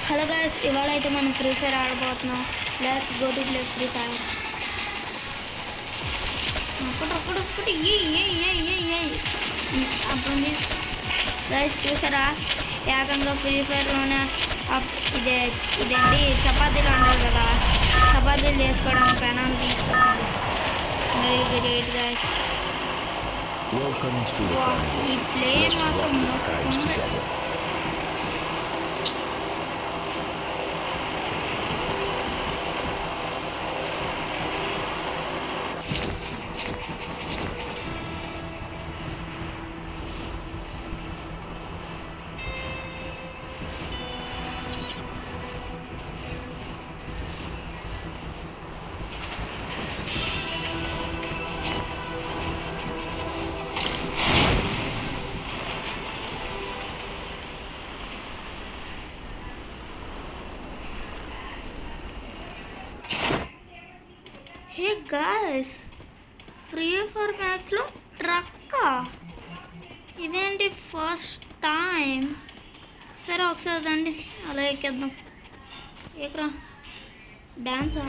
Hello guys, ఇవాళ అయితే మనం ఫ్రీ ఫైర్ ఆడబోతున్నాం. Let's go to play Free Fire. ఒకటి అప్పుడు గైస్ చూసారా, ఏకంగా ఫ్రీ ఫైర్లోనే ఇదేంటి చపాతీలు అంటారు కదా, చపాతీలు చేసుకోవడానికి పెనాలు తీసుకొచ్చింది. Very great guys. ఈ ప్లే మాత్రం మస్తుంది. హే గాయ్స్, ఫ్రీ ఫైర్ మ్యాక్స్లో ట్రక్కా ఇదేంటి ఫస్ట్ టైం. సరే ఒకసారి దండి అలా ఎక్కేద్దాం. ఎక్కరా డ్యాన్సా?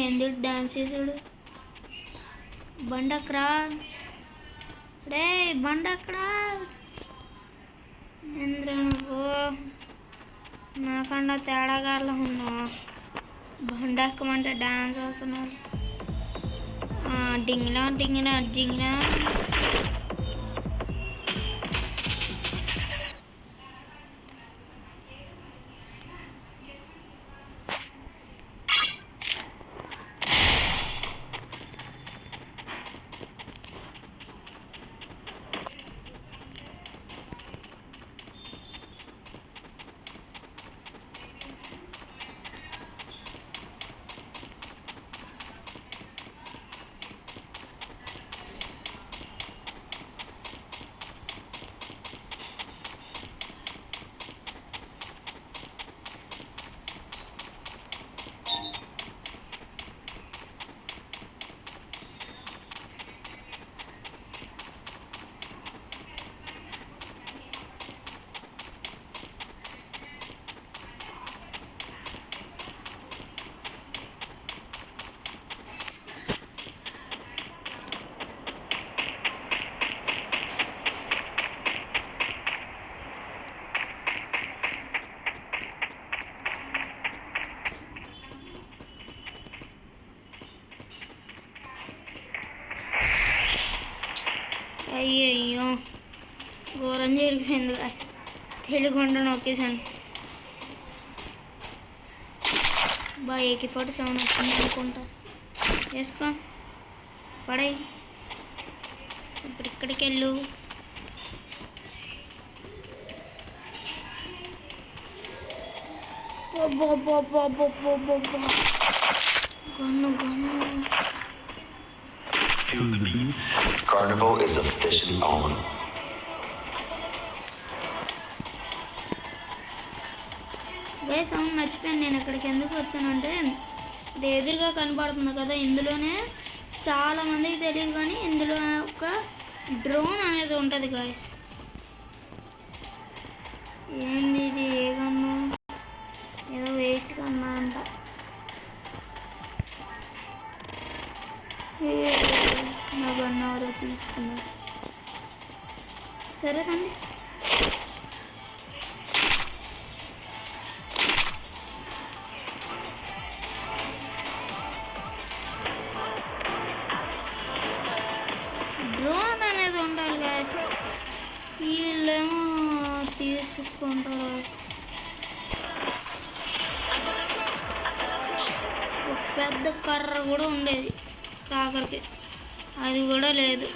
ఎందుకు డ్యాన్స్ చేసాడు? బండక్కరా డే, బండక్కడా. ఏంద్రా నువ్వు నాకన్నా తేడాగాళ్ళ ఉన్నావా? బండెక్కమంటే డ్యాన్స్ వేస్తున్నారు. డింగినా డింగినా జింగినా. అయ్యయ్యో, ఘోరం జరిగిపోయింది. తెలుగుండ నొక్కేసాను. AK-47 వచ్చింది అనుకుంటా. వేసుకో, పడే. ఇప్పుడు ఇక్కడికి వెళ్ళు. Gun gun. Feel the beats. Carnival is officially on. Guys అవును, మర్చిపోయాను. నేను ఇక్కడికి ఎందుకు వచ్చానంటే, ఇది ఎదురుగా కనబడుతుంది కదా, ఇందులోనే చాలామందికి తెలియదు కానీ ఇందులో ఒక డ్రోన్ అనేది ఉంటుంది గాయస్. ఏంది ఇది? ఏ గన్ను? ఏదో వేస్ట్ కన్నా అంట. నా గన్ను ఎవరో తీసుకున్నారు. సరేదండి. డ్రోన్ అనేది ఉండాలి గాయస్. వీళ్ళేమో తీసుకుంటారు. ఒక పెద్ద కర్ర కూడా ఉండేది కాకరికి, అది కూడా లేదు.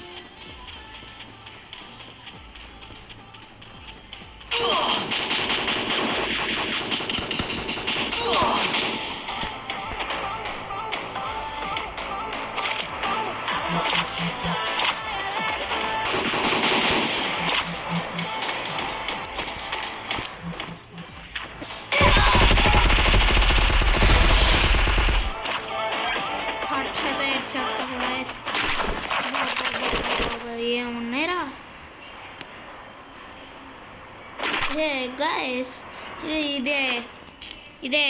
ఏమున్నాయిరా? Hey guys, ఇదే ఇదే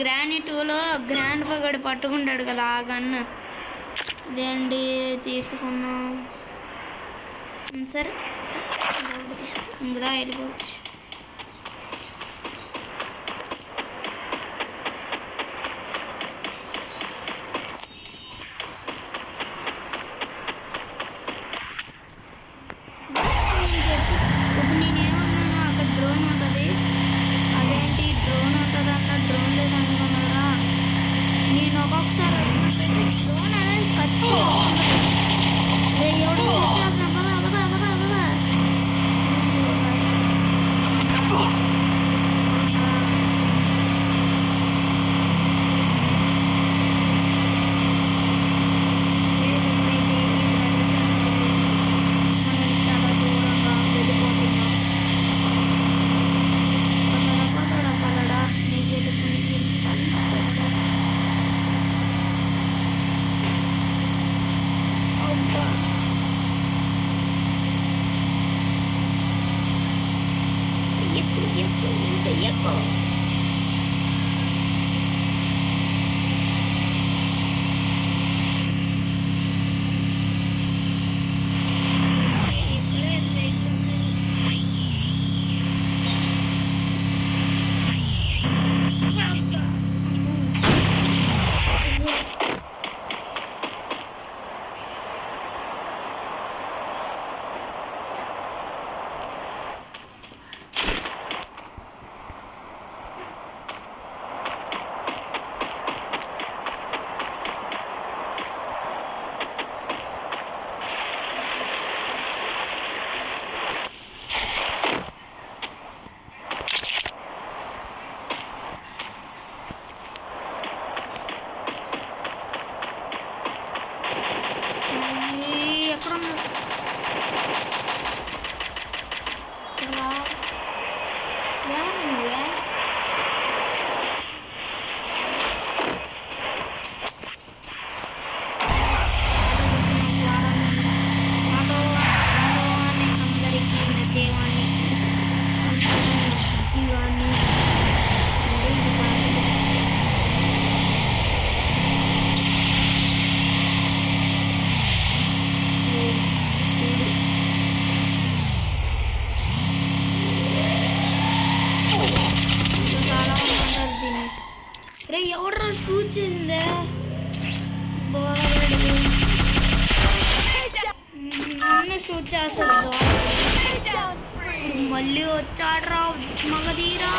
గ్రానిటూలో గ్రాండ్ పగడు పట్టుకుంటాడు కదా ఆ గన్ను. ఇదేంటి తీసుకున్నాం. సరే ఇంకా వెళ్ళిపోవచ్చు. ఇప్పుడు నేనేమన్నాను, అక్కడ డ్రోన్ ఉంటుంది. అదేంటి డ్రోన్ ఉంటుంది అన్న, డ్రోన్ లేదనుకున్నారా? నేను ఒక్కొక్కసారి వచ్చినట్టయితే డ్రోన్ అనేది ఖచ్చితంగా ఎవడో వచ్చేస్తున్నా. పద పద పద పద. ఎవడరా షూట్ చేసిందే? నన్ను షూట్ చేస్తాడు. మళ్ళీ వచ్చాడ్రా మగధీరా.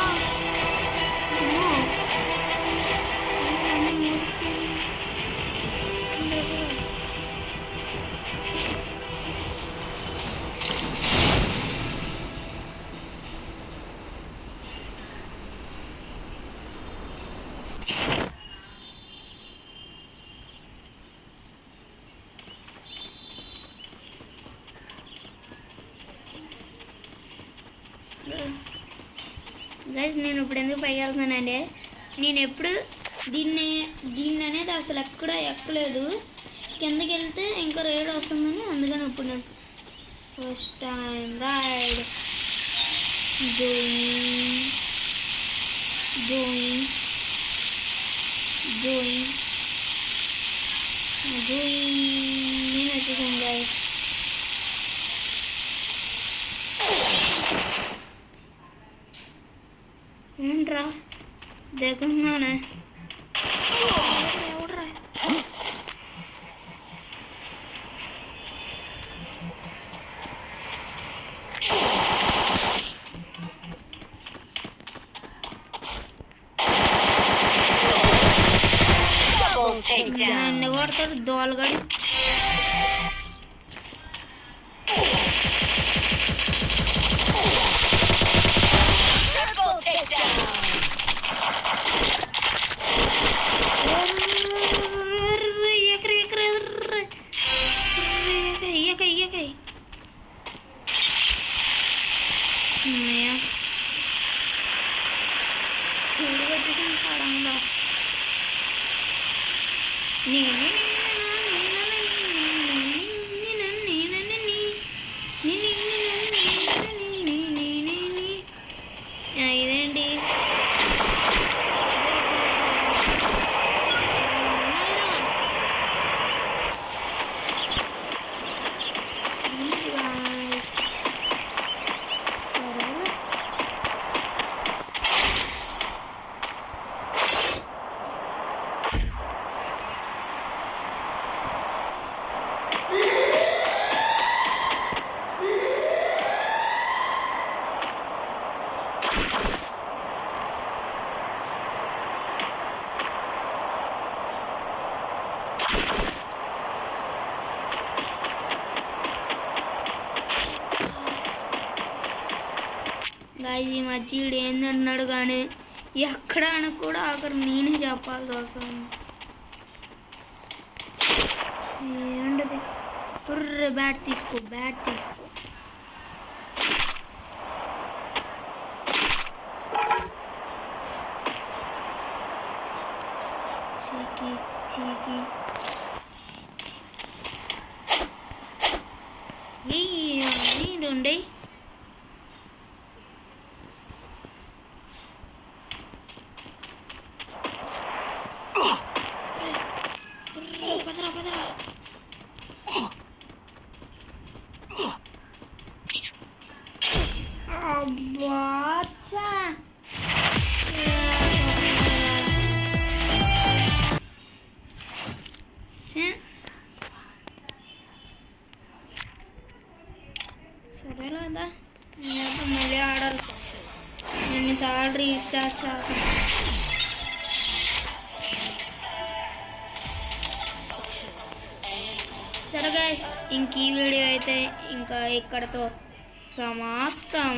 గైస్ నేను ఇప్పుడు ఎందుకు పైకి వెళ్తున్నానంటే, నేను ఎప్పుడు దీన్ని అనేది అసలు ఎక్కలేదు. కిందకి వెళ్తే ఇంకా రైడ్ వస్తుందని, అందుకని ఇప్పుడు నేను ఫస్ట్ టైం రైడ్ జోయింగ్ నేను వచ్చేసాను గైస్. ఏంట్రా దగ్గరగానే ఎవడ్రా? నన్ను కొడతాడు దోలగాడు. వచ్చేసాను పడంలో. ఇదేంటి గాయస్ ఈ మధ్య ఈడు ఏందన్నాడు కానీ ఎక్కడ అని కూడా ఆఖరి నేనే చెప్పాల్సి వస్తుంది. ఏంటది? బ్యాట్ తీసుకో, బ్యాట్ తీసుకో. చీకి చీకి రెండే. పదరా పదరా. అబ్బా సరేలేదా, మళ్ళీ ఆడాలి. నేను సార్లు రీస్టార్ట్ చేస్తాను. సరే గైస్, ఇంక ఈ వీడియో అయితే ఇంకా ఇక్కడతో సమాప్తం.